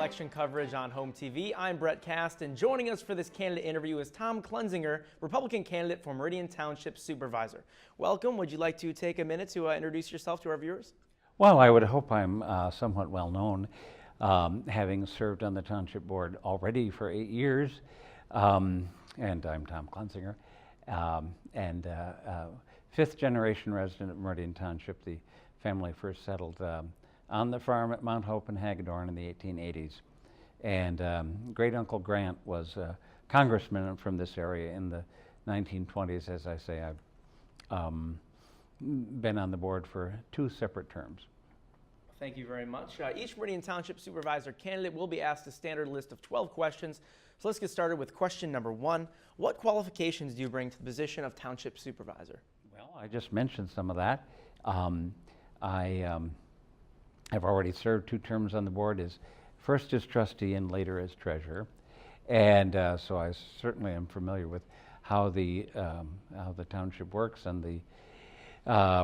election coverage on HOMTV. I'm Brett Cast, and joining us for this candidate interview is Tom Klunzinger, Republican candidate for Meridian Township Supervisor. Welcome. Would you like to take a minute to introduce yourself to our viewers? Well, I would hope I'm somewhat well known, having served on the Township Board already for 8 years. And I'm Tom Klunzinger, and fifth generation resident of Meridian Township. The family first settled on the farm at Mount Hope and Hagedorn in the 1880s. And great uncle Grant was a congressman from this area in the 1920s. As I say, I've been on the board for 2 separate terms. Thank you very much. Each Meridian Township Supervisor candidate will be asked a standard list of 12 questions. So let's get started with question number 1. What qualifications do you bring to the position of Township Supervisor? Well, I just mentioned some of that. I've already served 2 terms on the board, first as trustee and later as treasurer. And so I certainly am familiar with how the township works and the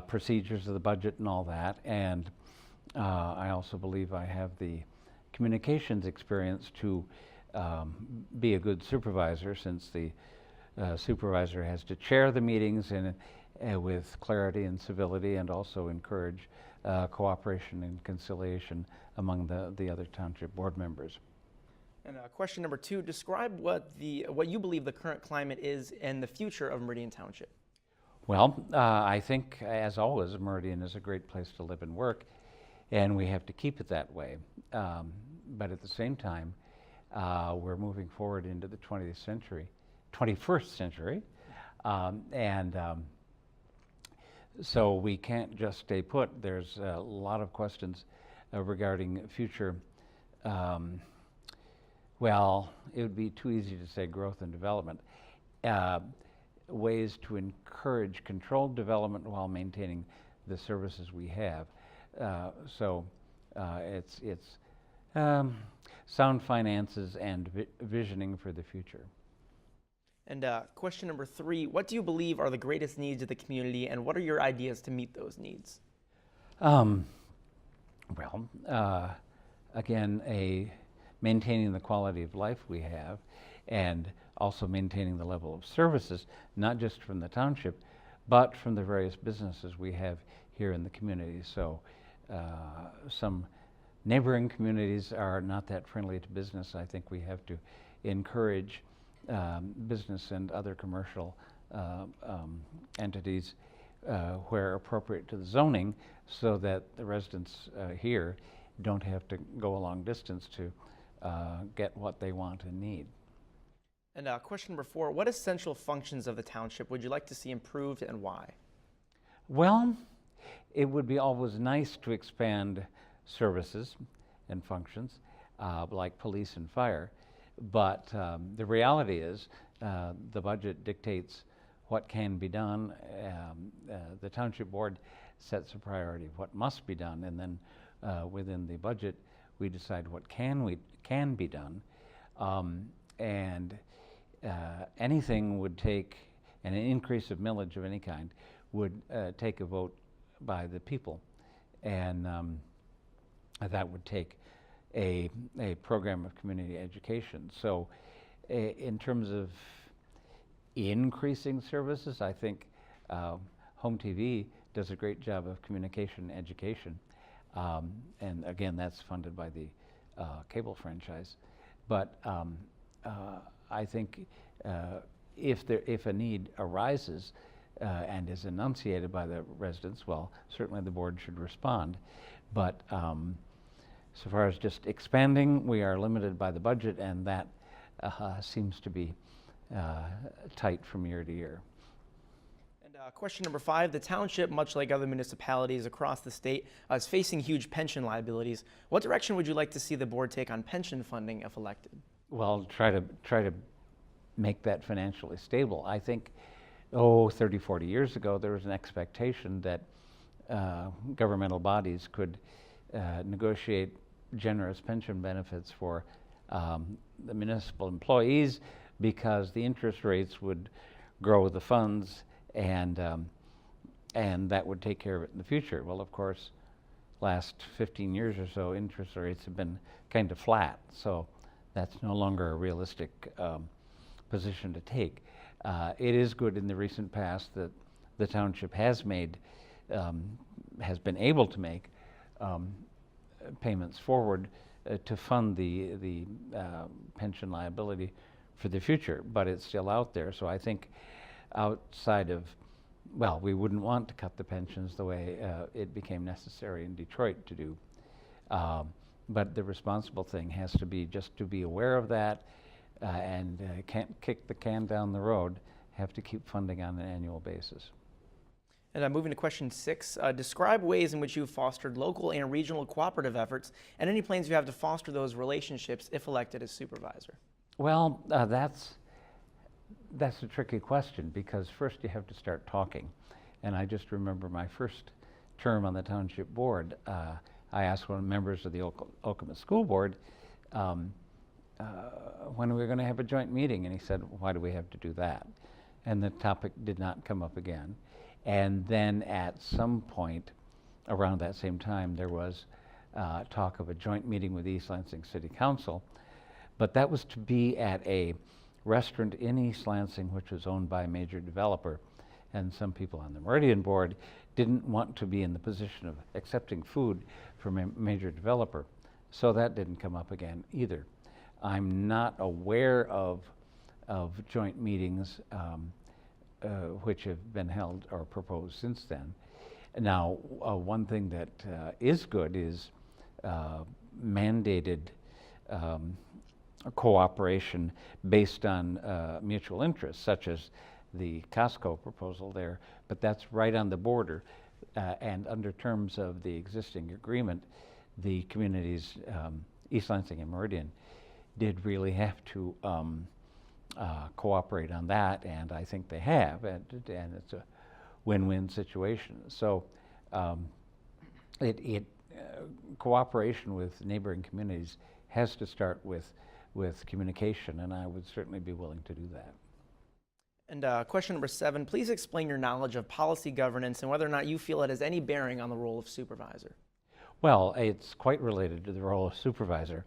procedures of the budget and all that. And I also believe I have the communications experience to be a good supervisor, since the supervisor has to chair the meetings with clarity and civility, and also encourage cooperation and conciliation among the other township board members. And question number 2, describe what you believe the current climate is and the future of Meridian Township. Well, I think, as always, Meridian is a great place to live and work, and we have to keep it that way. But at the same time, we're moving forward into the 21st century, so we can't just stay put. There's a lot of questions regarding future, well, it would be too easy to say growth and development, ways to encourage controlled development while maintaining the services we have. So it's sound finances and visioning for the future. And question number 3, what do you believe are the greatest needs of the community, and what are your ideas to meet those needs? Again, maintaining the quality of life we have, and also maintaining the level of services, not just from the township, but from the various businesses we have here in the community. So some neighboring communities are not that friendly to business. I think we have to encourage business and other commercial entities where appropriate to the zoning, so that the residents here don't have to go a long distance to get what they want and need. And question number 4, what essential functions of the township would you like to see improved, and why? Well, it would be always nice to expand services and functions like police and fire. But the reality is the budget dictates what can be done. The Township Board sets a priority of what must be done, and then within the budget we decide what can be done. Anything would take, and an increase of millage of any kind would take a vote by the people, and that would take a program of community education. So in terms of increasing services, I think HOMTV does a great job of communication education. And again, that's funded by the cable franchise. But I think if a need arises and is enunciated by the residents, well, certainly the board should respond. But so far as just expanding, we are limited by the budget, and that seems to be tight from year to year. And question number 5, the township, much like other municipalities across the state, is facing huge pension liabilities. What direction would you like to see the board take on pension funding if elected? Well, try to make that financially stable. I think, 30, 40 years ago, there was an expectation that governmental bodies could negotiate generous pension benefits for the municipal employees, because the interest rates would grow the funds, and that would take care of it in the future. Well, of course, last 15 years or so, interest rates have been kind of flat. So that's no longer a realistic position to take. It is good in the recent past that the township has made, has been able to make payments forward to fund the pension liability for the future, but it's still out there. So I think outside of, well, we wouldn't want to cut the pensions the way it became necessary in Detroit to do. But the responsible thing has to be just to be aware of that and can't kick the can down the road, have to keep funding on an annual basis. And moving to question 6, describe ways in which you've fostered local and regional cooperative efforts and any plans you have to foster those relationships if elected as supervisor. Well, that's a tricky question, because first you have to start talking. And I just remember my first term on the township board, I asked one of the members of the Okemos School Board, when are we going to have a joint meeting? And he said, why do we have to do that? And the topic did not come up again. And then at some point around that same time, there was talk of a joint meeting with East Lansing City Council, but that was to be at a restaurant in East Lansing, which was owned by a major developer. And some people on the Meridian board didn't want to be in the position of accepting food from a major developer. So that didn't come up again either. I'm not aware of joint meetings which have been held or proposed since then. Now, one thing that is good is mandated cooperation based on mutual interests, such as the Costco proposal there, but that's right on the border. And under terms of the existing agreement, the communities, East Lansing and Meridian, did really have to cooperate on that, and I think they have, and it's a win-win situation. So cooperation with neighboring communities has to start with communication, and I would certainly be willing to do that. And question number 7, please explain your knowledge of policy governance and whether or not you feel it has any bearing on the role of supervisor. Well, it's quite related to the role of supervisor.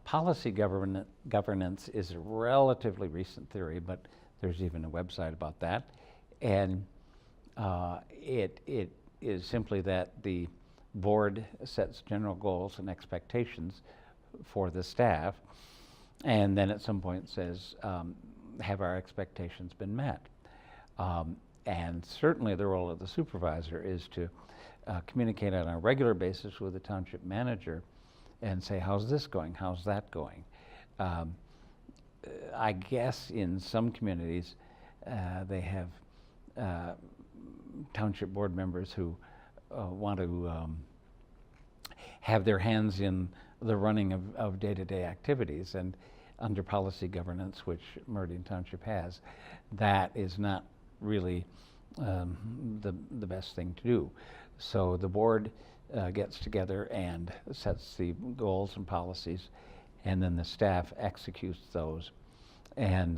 Policy governance is a relatively recent theory, but there's even a website about that. And it is simply that the board sets general goals and expectations for the staff, and then at some point says, have our expectations been met? And certainly the role of the supervisor is to communicate on a regular basis with the township manager and say, how's this going? How's that going? I guess in some communities they have township board members who want to have their hands in the running of day-to-day activities, and under policy governance, which Meridian Township has, that is not really the best thing to do. So the board gets together and sets the goals and policies, and then the staff executes those, and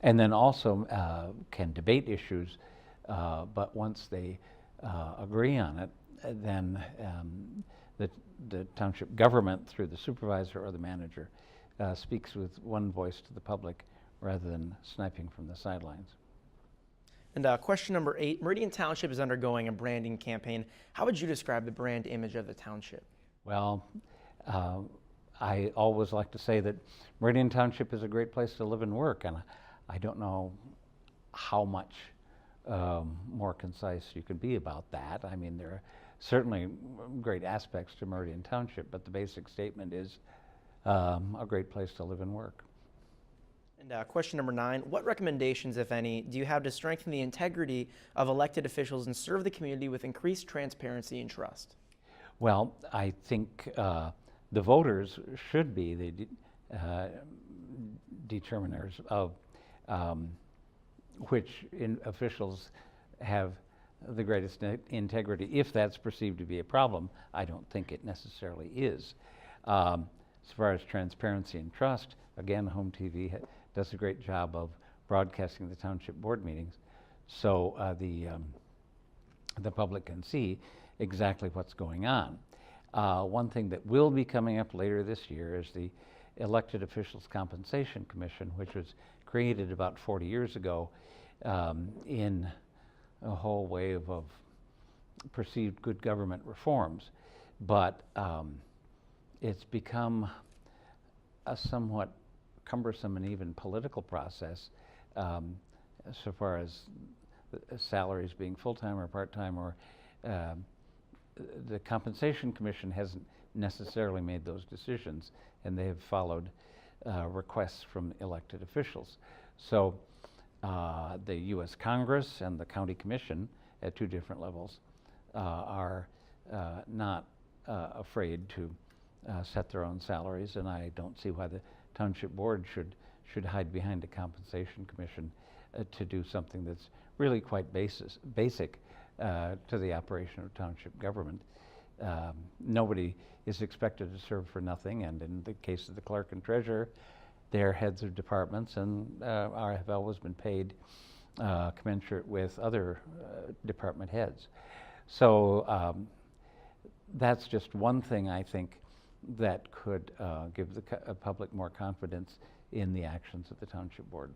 then also can debate issues, but once they agree on it, then the township government, through the supervisor or the manager, speaks with one voice to the public rather than sniping from the sidelines. And question number 8, Meridian Township is undergoing a branding campaign. How would you describe the brand image of the township? Well, I always like to say that Meridian Township is a great place to live and work, and I don't know how much more concise you can be about that. I mean, there are certainly great aspects to Meridian Township, but the basic statement is a great place to live and work. And question number 9, what recommendations, if any, do you have to strengthen the integrity of elected officials and serve the community with increased transparency and trust? Well, I think the voters should be the determiners of which officials have the greatest integrity. If that's perceived to be a problem, I don't think it necessarily is. As far as transparency and trust, again, HOMTV does a great job of broadcasting the township board meetings, so the public can see exactly what's going on. One thing that will be coming up later this year is the Elected Officials Compensation Commission, which was created about 40 years ago in a whole wave of perceived good government reforms. But it's become a somewhat cumbersome and even political process so far as salaries being full-time or part-time, or the Compensation Commission hasn't necessarily made those decisions, and they have followed requests from elected officials. So the U.S. Congress and the County Commission at two different levels are not afraid to set their own salaries, and I don't see why the Township Board should hide behind a Compensation Commission to do something that's really quite basic to the operation of township government. Nobody is expected to serve for nothing, and in the case of the clerk and treasurer, they're heads of departments and have always been paid commensurate with other department heads. So that's just one thing I think that could give the public more confidence in the actions of the Township Board.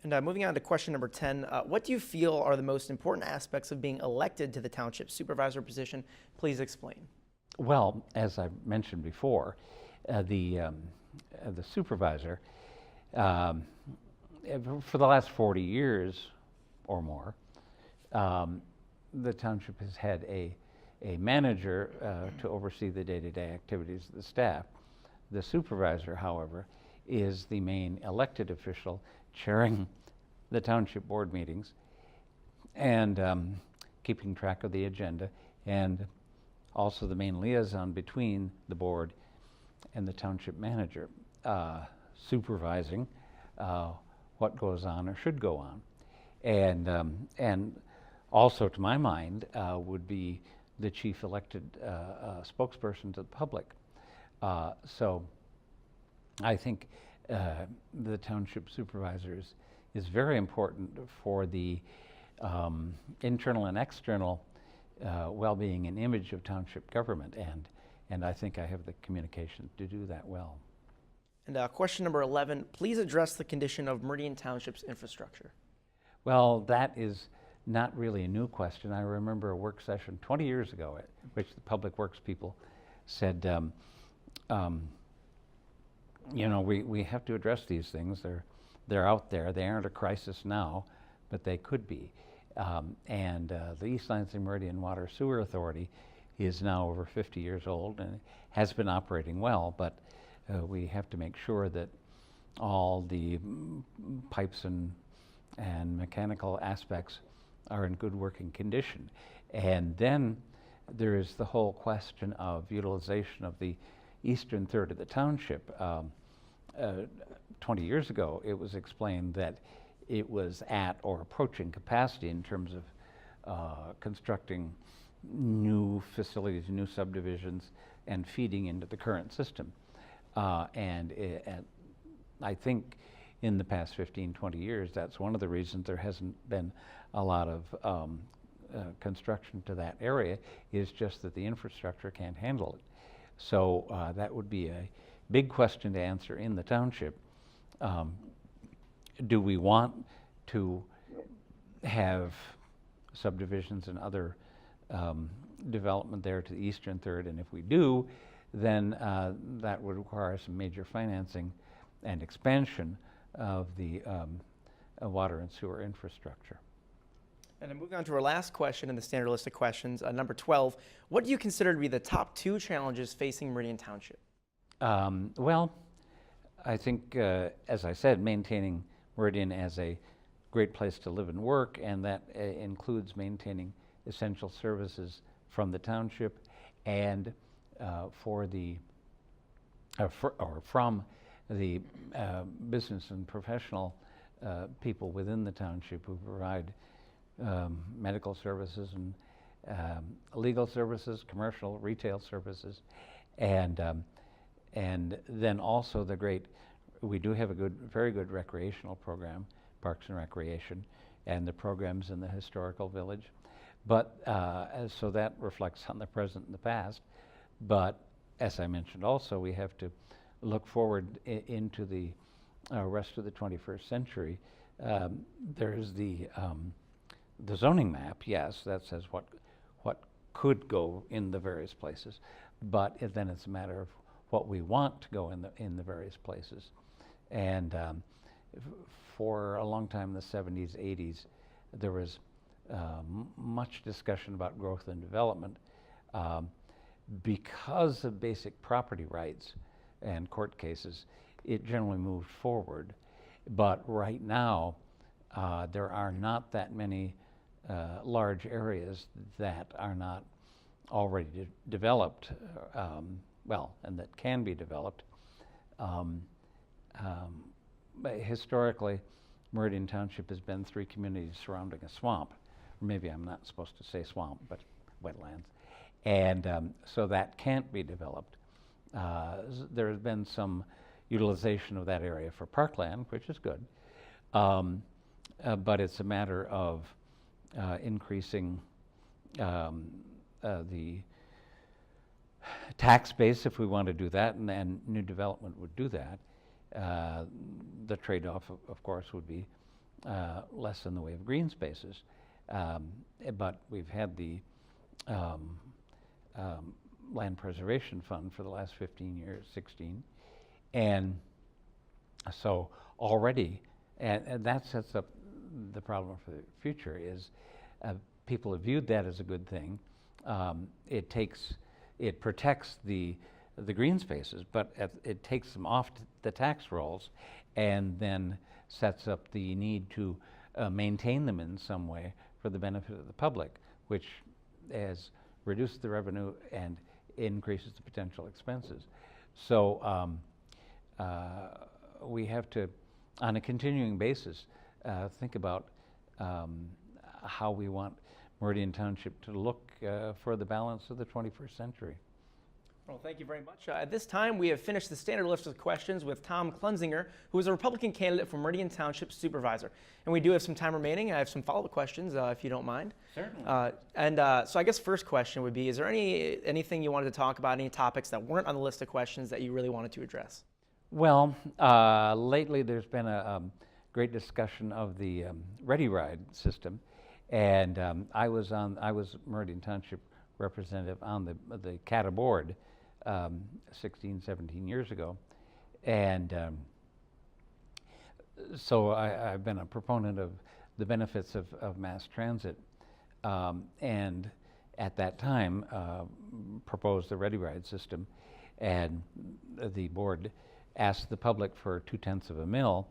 And moving on to question number 10, what do you feel are the most important aspects of being elected to the Township Supervisor position? Please explain. Well, as I mentioned before, the supervisor, for the last 40 years or more, the township has had a manager to oversee the day-to-day activities of the staff. The supervisor, however, is the main elected official chairing the township board meetings and keeping track of the agenda, and also the main liaison between the board and the township manager, supervising what goes on or should go on. And also, to my mind, would be the chief elected spokesperson to the public. So I think the township supervisors is very important for the internal and external well-being and image of township government, and I think I have the communication to do that well. And question number 11, please address the condition of Meridian Township's infrastructure. Well, that is not really a new question. I remember a work session 20 years ago at which the Public Works people said, you know, we have to address these things. They're out there. They aren't a crisis now, but they could be. The East Lansing Meridian Water Sewer Authority is now over 50 years old and has been operating well, but we have to make sure that all the pipes and mechanical aspects are in good working condition. And then there is the whole question of utilization of the eastern third of the township. 20 years ago, it was explained that it was at or approaching capacity in terms of constructing new facilities, new subdivisions, and feeding into the current system. I think in the past 15, 20 years, that's one of the reasons there hasn't been a lot of construction to that area, is just that the infrastructure can't handle it. So that would be a big question to answer in the township. Do we want to have subdivisions and other development there to the eastern third? And if we do, then that would require some major financing and expansion of the water and sewer infrastructure. And moving on to our last question in the standard list of questions, number 12, what do you consider to be the top 2 challenges facing Meridian Township? Well, I think, as I said, maintaining Meridian as a great place to live and work, and that includes maintaining essential services from the township and from the business and professional people within the township who provide medical services and legal services, commercial, retail services, and then also we do have a very good recreational program, Parks and Recreation, and the programs in the historical village. But so that reflects on the present and the past. But as I mentioned also, we have to look forward into the rest of the 21st century. There's the zoning map, yes, that says what could go in the various places, but then it's a matter of what we want to go in the various places. And for a long time in the 70s, 80s, there was much discussion about growth and development because of basic property rights and court cases. It generally moved forward, but right now there are not that many large areas that are not already developed, and that can be developed. But historically, Meridian Township has been 3 communities surrounding a swamp. Or maybe I'm not supposed to say swamp, but wetlands. And so that can't be developed. There has been some utilization of that area for parkland, which is good. But it's a matter of increasing the tax base if we want to do that, and new development would do that. The trade-off, of course, would be less in the way of green spaces. But we've had the Land Preservation Fund for the last 15 years, 16. And so already, and that sets up the problem for the future, is people have viewed that as a good thing. It protects the green spaces, but it takes them off the tax rolls and then sets up the need to maintain them in some way for the benefit of the public, which has reduced the revenue and increases the potential expenses. So we have to, on a continuing basis, think about how we want Meridian Township to look for the balance of the 21st century. Well, thank you very much. At this time, we have finished the standard list of questions with Tom Klunzinger, who is a Republican candidate for Meridian Township Supervisor. And we do have some time remaining. I have some follow-up questions, if you don't mind. Certainly. So I guess first question would be, is there anything you wanted to talk about, any topics that weren't on the list of questions that you really wanted to address? Well, lately there's been a great discussion of the Ready Ride system. And I was Meridian Township representative on the CATA board 16, 17 years ago. And so I've been a proponent of the benefits of mass transit. And at that time, proposed the Ready Ride system. And the board asked the public for 2/10 of a mil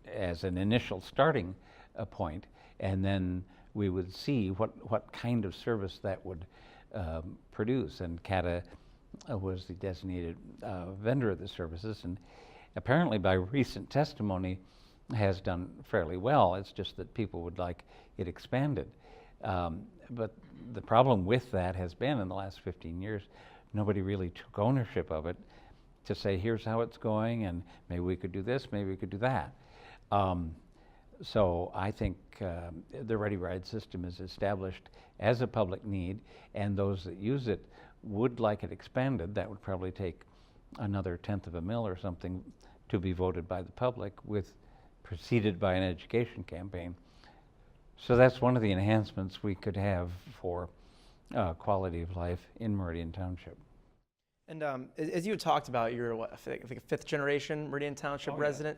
as an initial starting point, and then we would see what kind of service that would produce. And CATA was the designated vendor of the services, and apparently by recent testimony has done fairly well. It's just that people would like it expanded. But the problem with that has been, in the last 15 years, nobody really took ownership of it to say, here's how it's going, and maybe we could do this, maybe we could do that. So I think the Ready Ride system is established as a public need, and those that use it would like it expanded. That would probably take another 1/10 of a mil or something to be voted by the public, preceded by an education campaign. So that's one of the enhancements we could have for quality of life in Meridian Township. And as you had talked about, you're I think a 5th generation Meridian Township resident.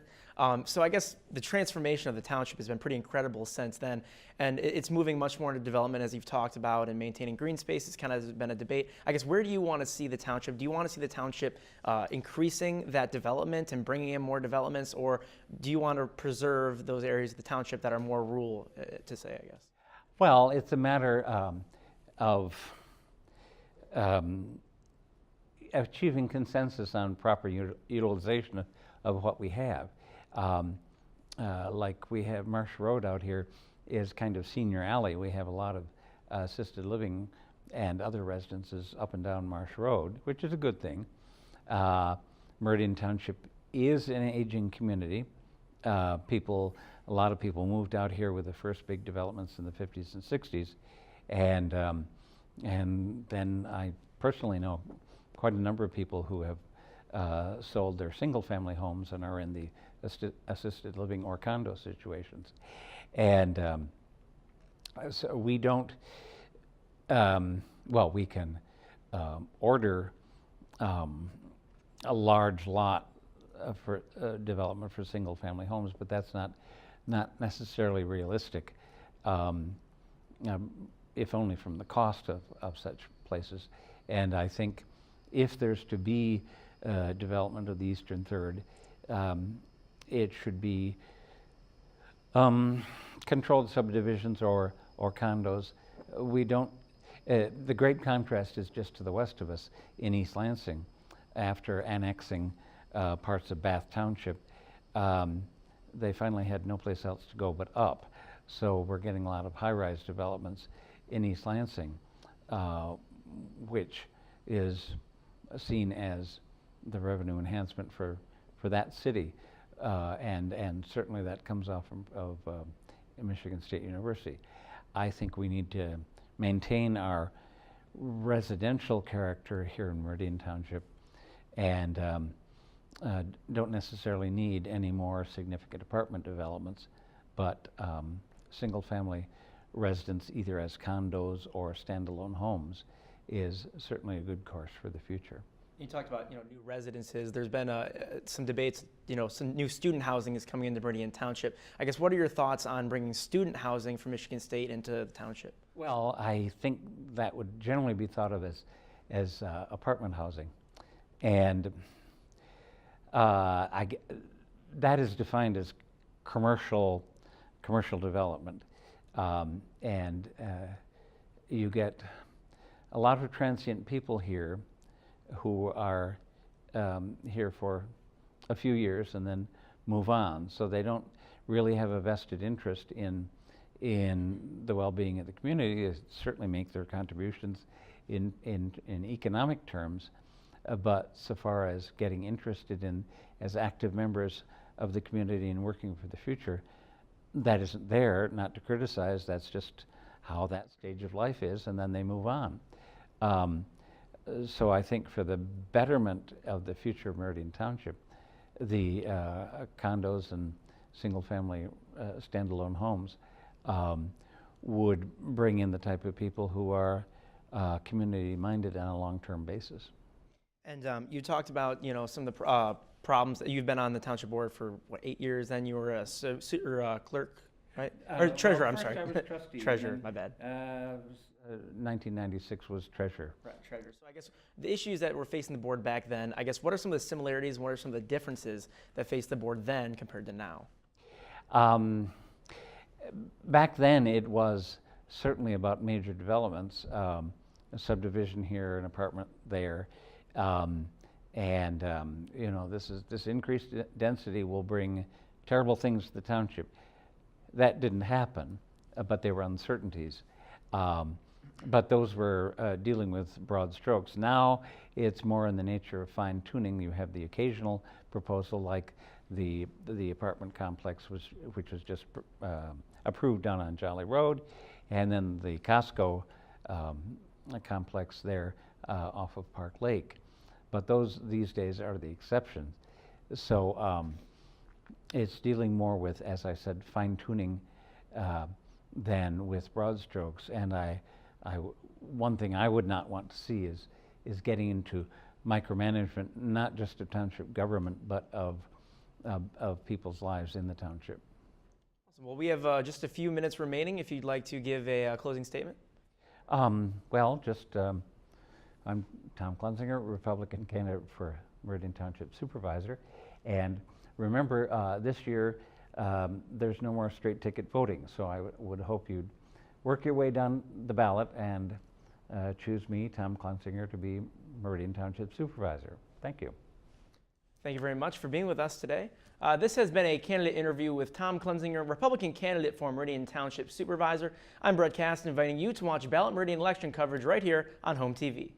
So I guess the transformation of the township has been pretty incredible since then. And it's moving much more into development, as you've talked about, and maintaining green spaces kind of has been a debate. I guess, where do you want to see the township? Do you want to see the township increasing that development and bringing in more developments, or do you want to preserve those areas of the township that are more rural, to say, I guess? Well, it's a matter of achieving consensus on proper utilization of what we have. Like we have Marsh Road out here is kind of senior alley. We have a lot of assisted living and other residences up and down Marsh Road, which is a good thing. Meridian Township is an aging community. People a lot of people moved out here with the first big developments in the 50s and 60s, and then I personally know quite a number of people who have sold their single-family homes and are in the assisted living or condo situations. And so we don't, well, we can order a large lot for development for single-family homes, but that's not necessarily realistic, if only from the cost of such places. And I think if there's to be development of the Eastern Third, it should be controlled subdivisions or condos. We don't, the great contrast is just to the west of us in East Lansing. After annexing parts of Bath Township, they finally had no place else to go but up. So we're getting a lot of high-rise developments in East Lansing, which is seen as the revenue enhancement for that city. And certainly that comes off of Michigan State University. I think we need to maintain our residential character here in Meridian Township, and don't necessarily need any more significant apartment developments, but single-family residence either as condos or standalone homes is certainly a good course for the future. You talked about, new residences. There's been some debates, some new student housing is coming into Meridian Township. I guess, what are your thoughts on bringing student housing from Michigan State into the township? Well, I think that would generally be thought of as apartment housing. And that is defined as commercial development. And you get a lot of transient people here who are here for a few years and then move on. So they don't really have a vested interest in the well-being of the community. They certainly make their contributions in economic terms, but so far as getting interested in as active members of the community and working for the future, that isn't there. Not to criticize, that's just how that stage of life is, and then they move on. So I think for the betterment of the future of Meridian Township, the condos and single-family standalone homes would bring in the type of people who are community-minded on a long-term basis. And you talked about, some of the problems that you've been on the township board for, 8 years? Then you were a clerk, right? Or treasurer, I'm sorry. I was trustee. Treasurer, my bad. 1996 was treasurer. Right, treasurer. So I guess the issues that were facing the board back then, I guess, what are some of the similarities and what are some of the differences that faced the board then compared to now? Back then, it was certainly about major developments, a subdivision here, an apartment there, this increased density will bring terrible things to the township. That didn't happen, but there were uncertainties. But those were dealing with broad strokes. Now it's more in the nature of fine-tuning. You have the occasional proposal like the apartment complex, which was just approved down on Jolly Road, and then the Costco complex there off of Park Lake. But those these days are the exception. So it's dealing more with, as I said, fine-tuning than with broad strokes. And one thing I would not want to see is getting into micromanagement, not just of township government, but of people's lives in the township. Awesome. Well, we have just a few minutes remaining if you'd like to give a closing statement. I'm Tom Klunzinger, Republican candidate for Meridian Township Supervisor. And remember, this year, there's no more straight ticket voting. So I would hope you'd work your way down the ballot and choose me, Tom Klunzinger, to be Meridian Township Supervisor. Thank you. Thank you very much for being with us today. This has been a candidate interview with Tom Klunzinger, Republican candidate for Meridian Township Supervisor. I'm Brett Cass, inviting you to watch Ballot Meridian election coverage right here on HOMTV.